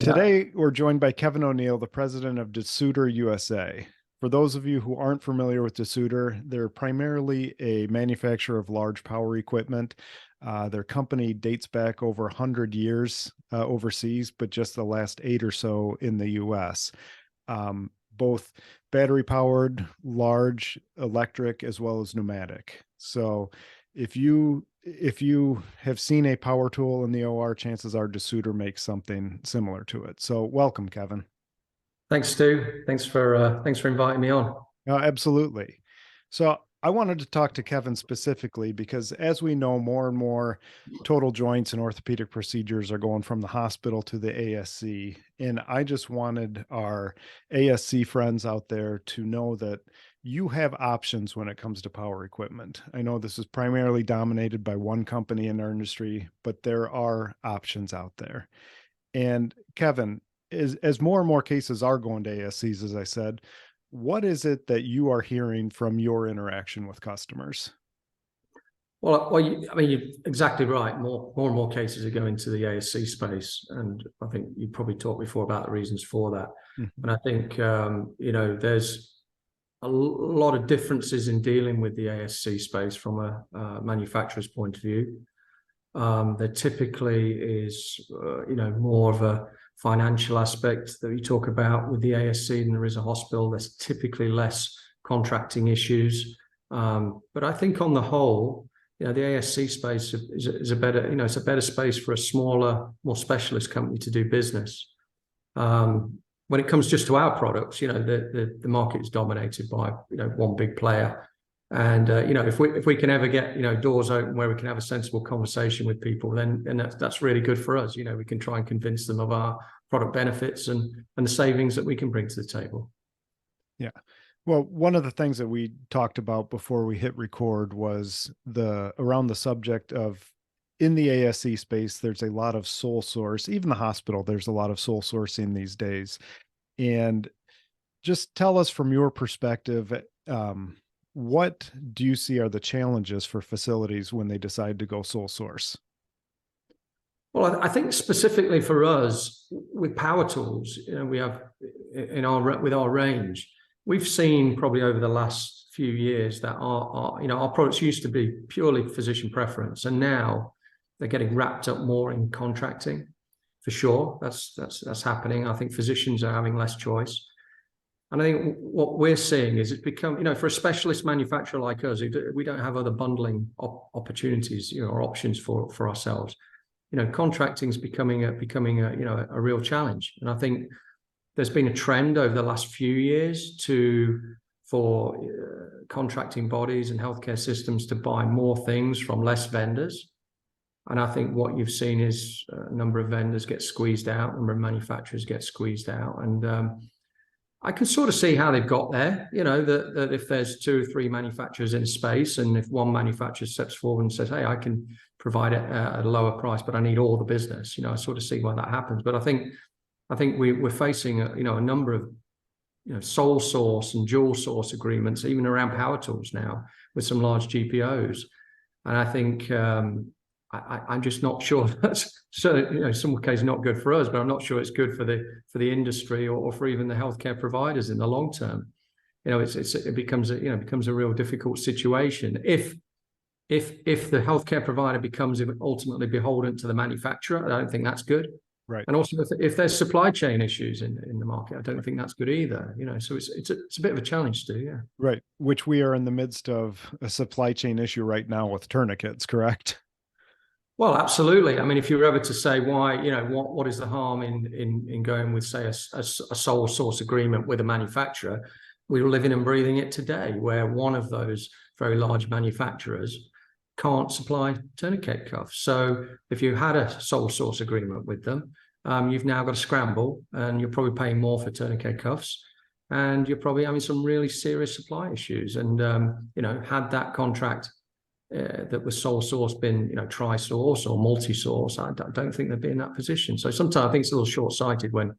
Yeah. Today, we're joined by Kevin O'Neill, the president of DeSoutter USA. For those of you who aren't familiar with DeSoutter, they're primarily a manufacturer of large power equipment. Their company dates back over 100 years overseas, but just the last 8 or so in the US. Both battery powered, large, electric, as well as pneumatic. So if you have seen a power tool in the OR, chances are DeSoutter makes something similar to it. So welcome, Kevin. Thanks, Stu. Thanks for inviting me on. Absolutely. So I wanted to talk to Kevin specifically because, as we know, more and more total joints and orthopedic procedures are going from the hospital to the ASC. And I just wanted our ASC friends out there to know that you have options when it comes to power equipment. I know this is primarily dominated by one company in our industry, but there are options out there. And Kevin, as more and more cases are going to ASCs, as I said, what is it that you are hearing from your interaction with customers? You're exactly right. More and more cases are going to the ASC space, and I think you probably talked before about the reasons for that. Mhm. And I think there's a lot of differences in dealing with the ASC space from a manufacturer's point of view. There typically is, more of a financial aspect that you talk about with the ASC than there is a hospital. There's typically less contracting issues. But I think on the whole, the ASC space is a better, it's a better space for a smaller, more specialist company to do business. When it comes just to our products, the market is dominated by, one big player. And if we can ever get doors open where we can have a sensible conversation with people, then that's really good for us. We can try and convince them of our product benefits and the savings that we can bring to the table. Yeah. Well, one of the things that we talked about before we hit record was around the subject of, in the ASC space, there's a lot of sole source. Even the hospital, there's a lot of sole sourcing these days. And just tell us from your perspective, what do you see are the challenges for facilities when they decide to go sole source? Well, I think specifically for us with power tools, we have with our range, we've seen probably over the last few years that our products used to be purely physician preference, and now they're getting wrapped up more in contracting. For sure, that's happening. I think physicians are having less choice. And I think what we're seeing is it's become, for a specialist manufacturer like us, we don't have other bundling opportunities, or options for ourselves. Contracting is becoming a real challenge. And I think there's been a trend over the last few years for contracting bodies and healthcare systems to buy more things from less vendors. And I think what you've seen is a number of vendors get squeezed out, a number of manufacturers get squeezed out. And I can sort of see how they've got there, that if there's 2 or 3 manufacturers in space, and if one manufacturer steps forward and says, hey, I can provide it at a lower price, but I need all the business, I sort of see why that happens. But I think we're facing a number of sole source and dual source agreements, even around power tools now, with some large GPOs. And I think I'm just not sure that's, so in some cases not good for us, but I'm not sure it's good for the industry or for even the healthcare providers in the long term. It becomes a real difficult situation if the healthcare provider becomes ultimately beholden to the manufacturer. I don't think that's good. Right. And also if there's supply chain issues in the market, I don't think that's good either. So it's a bit of a challenge too. Yeah. Right. Which we are in the midst of a supply chain issue right now with tourniquets, correct? Well, absolutely. I mean, if you were ever to say why, what is the harm in going with, say, a sole source agreement with a manufacturer? We're living and breathing it today, where one of those very large manufacturers can't supply tourniquet cuffs. So if you had a sole source agreement with them, you've now got to scramble, and you're probably paying more for tourniquet cuffs, and you're probably having some really serious supply issues. And had that contract that was sole source been tri-source or multi-source, I don't think they'd be in that position. So sometimes I think it's a little short-sighted when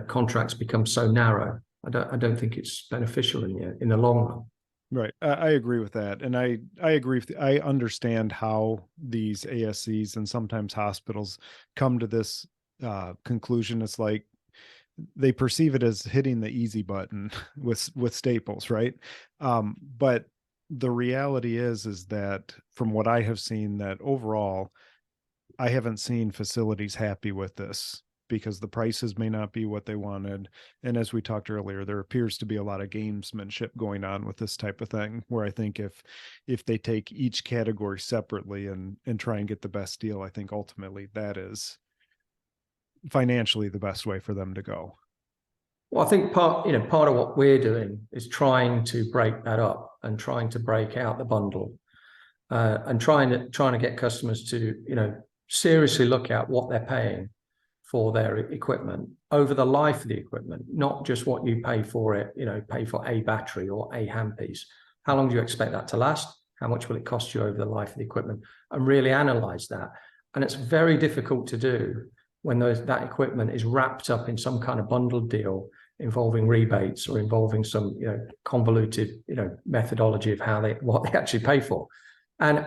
contracts become so narrow. I don't think it's beneficial in the long run. Right. I agree with that. And I agree. I understand how these ASCs and sometimes hospitals come to this conclusion. It's like they perceive it as hitting the easy button with staples, right? But the reality is that from what I have seen, that overall, I haven't seen facilities happy with this because the prices may not be what they wanted. And as we talked earlier, there appears to be a lot of gamesmanship going on with this type of thing, where I think if they take each category separately and try and get the best deal, I think ultimately that is financially the best way for them to go. Well, I think part of what we're doing is trying to break that up and trying to break out the bundle, and trying to get customers to seriously look at what they're paying for their equipment over the life of the equipment, not just what you pay for it. Pay for a battery or a handpiece. How long do you expect that to last? How much will it cost you over the life of the equipment? And really analyze that. And it's very difficult to do when that equipment is wrapped up in some kind of bundled deal involving rebates or involving some convoluted methodology of what they actually pay for. And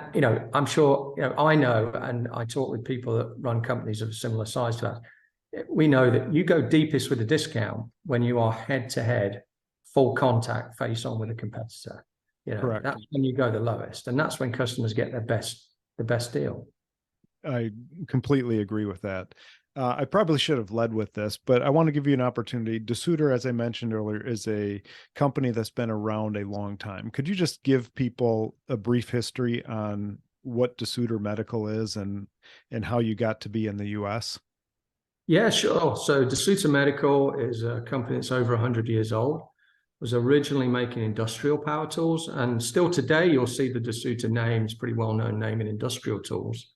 I'm sure I know, and I talk with people that run companies of a similar size to that. We know that you go deepest with a discount when you are head to head, full contact, face on with a competitor. Correct. That's when you go the lowest, and that's when customers get the best deal. I completely agree with that. I probably should have led with this, but I want to give you an opportunity. DeSoutter, as I mentioned earlier, is a company that's been around a long time. Could you just give people a brief history on what DeSoutter Medical is and how you got to be in the US? Yeah, sure. So DeSoutter Medical is a company that's over 100 years old. Was originally making industrial power tools, and still today you'll see the DeSoutter name. It's a pretty well-known name in industrial tools.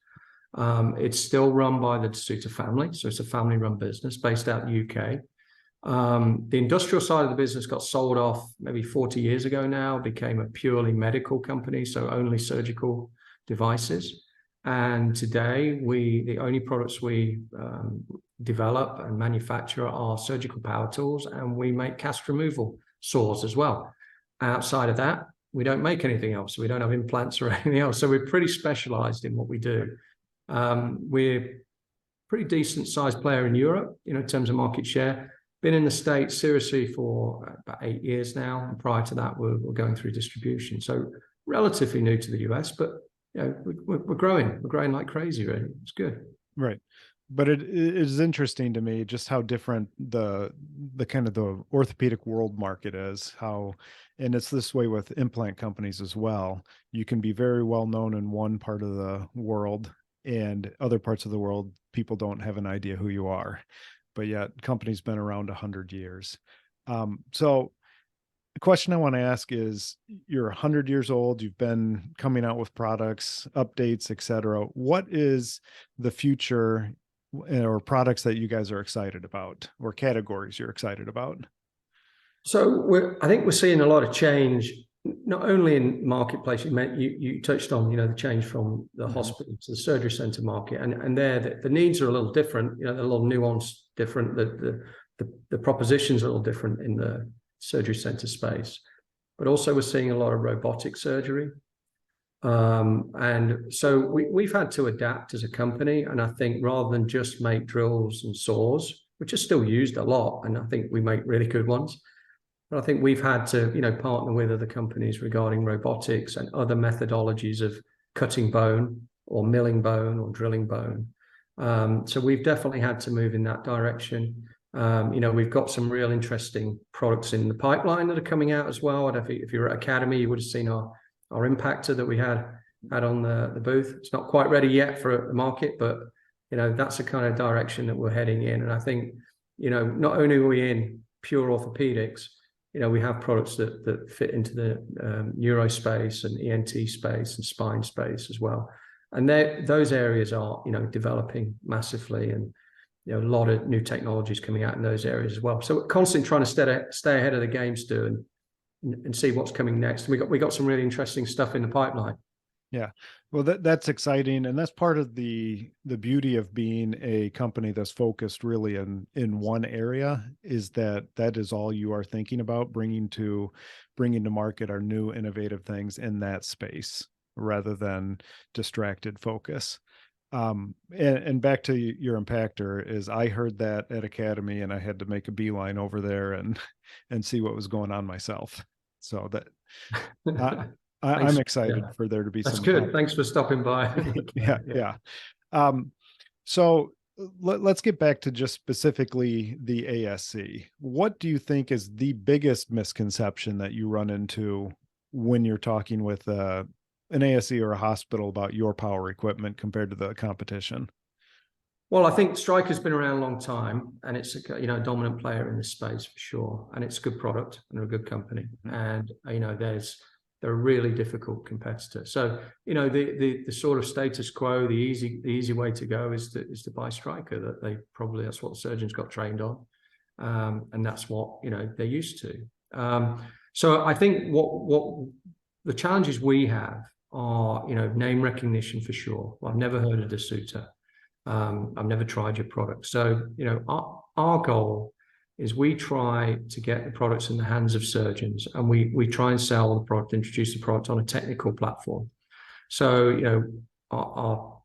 It's still run by the DeSoutter family, so it's a family-run business based out in the UK. The industrial side of the business got sold off maybe 40 years ago now, became a purely medical company, so only surgical devices. And today, the only products we develop and manufacture are surgical power tools, and we make cast removal saws as well. Outside of that, we don't make anything else. We don't have implants or anything else. So we're pretty specialized in what we do. We're a pretty decent sized player in Europe, in terms of market share. Been in the States seriously for about 8 years now. And prior to that, we're going through distribution. So relatively new to the US, but we're growing. We're growing like crazy, really. It's good. Right. But it is interesting to me just how different the kind of the orthopedic world market is, and it's this way with implant companies as well. You can be very well known in one part of the world, and other parts of the world, people don't have an idea who you are, but yet company's been around 100 years. So the question I want to ask is, you're 100 years old, you've been coming out with products, updates, etc. What is the future or products that you guys are excited about, or categories you're excited about? So I think we're seeing a lot of change, not only in marketplace. You touched on, the change from the hospital to the surgery center market, and there the needs are a little different. They're a little nuanced, different. The propositions are a little different in the surgery center space, but also we're seeing a lot of robotic surgery. And so we've had to adapt as a company. And I think rather than just make drills and saws, which are still used a lot, and I think we make really good ones, but I think we've had to, partner with other companies regarding robotics and other methodologies of cutting bone or milling bone or drilling bone. So we've definitely had to move in that direction. We've got some real interesting products in the pipeline that are coming out as well. And if you're at Academy, you would have seen our impactor that we had on the booth. It's not quite ready yet for the market, but that's the kind of direction that we're heading in. And I think not only are we in pure orthopedics, we have products that fit into the neuro space and ENT space and spine space as well. And those areas are developing massively, and a lot of new technologies coming out in those areas as well. So we're constantly trying to stay ahead of the game, Stu, and see what's coming next. We got some really interesting stuff in the pipeline. Yeah, well, that's exciting, and that's part of the beauty of being a company that's focused really in one area, is that is all you are thinking about, bringing to market our new innovative things in that space rather than distracted focus. And back to your impactor is I heard that at Academy and I had to make a beeline over there and see what was going on myself. So that I'm Thanks. excited Yeah, for there to be that's some good. Thanks for stopping by. yeah, yeah. Um, so let's get back to just specifically the ASC. What do you think is the biggest misconception that you run into when you're talking with an ASC or a hospital about your power equipment compared to the competition? Well, I think Stryker's been around a long time, and it's a dominant player in this space for sure. And it's a good product and they're a good company. And they're a really difficult competitor. So the sort of status quo, the easy way to go is to buy Stryker. That's what the surgeons got trained on, and that's what they're used to. So I think what the challenges we have are name recognition for sure. Well, I've never heard of DeSoutter. I've never tried your product. So, our goal is we try to get the products in the hands of surgeons, and we try and sell the product, introduce the product on a technical platform. So, our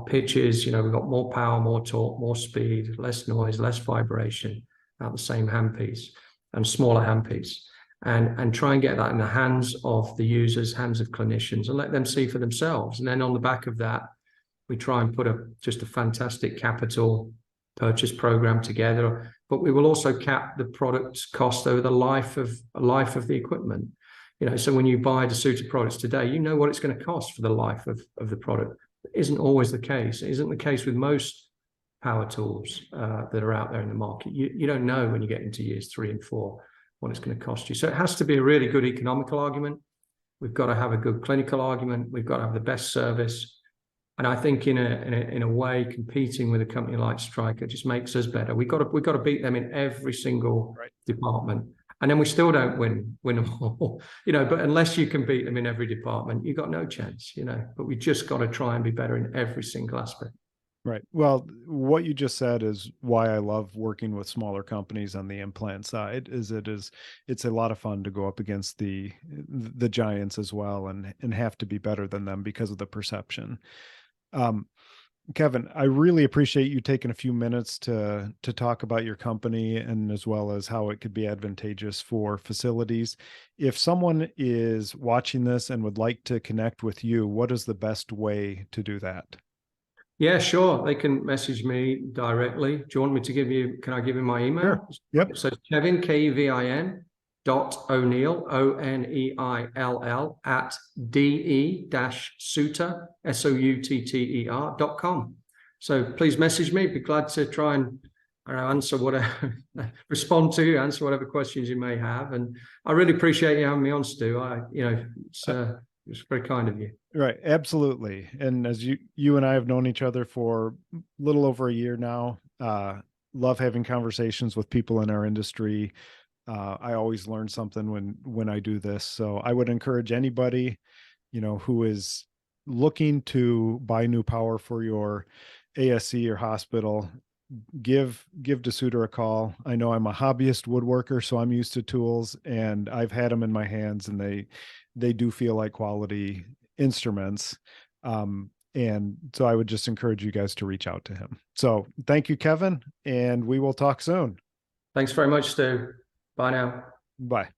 pitch is, we've got more power, more torque, more speed, less noise, less vibration out the same handpiece and smaller handpiece. And try and get that in the hands of the users, hands of clinicians, and let them see for themselves. And then on the back of that, we try and put just a fantastic capital purchase program together, but we will also cap the product's cost over the life of the equipment. So when you buy DeSoutter products today, you know what it's going to cost for the life of the product. It isn't always the case. It isn't the case with most power tools that are out there in the market. You don't know when you get into years 3 and 4 what it's going to cost you. So it has to be a really good economical argument. We've got to have a good clinical argument. We've got to have the best service. And I think in a way, competing with a company like Stryker just makes us better. We've got to beat them in every single department, and then we still don't win them all. But unless you can beat them in every department, you've got no chance. But we just got to try and be better in every single aspect. Right. Well, what you just said is why I love working with smaller companies on the implant side. It's a lot of fun to go up against the giants as well, and have to be better than them because of the perception. Kevin, I really appreciate you taking a few minutes to talk about your company and as well as how it could be advantageous for facilities. If someone is watching this and would like to connect with you, what is the best way to do that? Yeah, sure. They can message me directly. Do you want me to can I give you my email? Sure. Yep. So Kevin, Kevin, .O'Neill, O'Neill, at de-soutter, SOUTTER.com. So please message me. Be glad to try and answer whatever, answer whatever questions you may have. And I really appreciate you having me on, Stu. It's very kind of you. Right. Absolutely. And as you and I have known each other for a little over a year now, love having conversations with people in our industry. I always learn something when I do this. So I would encourage anybody, who is looking to buy new power for your ASC or hospital, give DeSoutter a call. I know I'm a hobbyist woodworker, so I'm used to tools, and I've had them in my hands, and they do feel like quality instruments. And so I would just encourage you guys to reach out to him. So thank you, Kevin, and we will talk soon. Thanks very much, Stu. Bye now. Bye.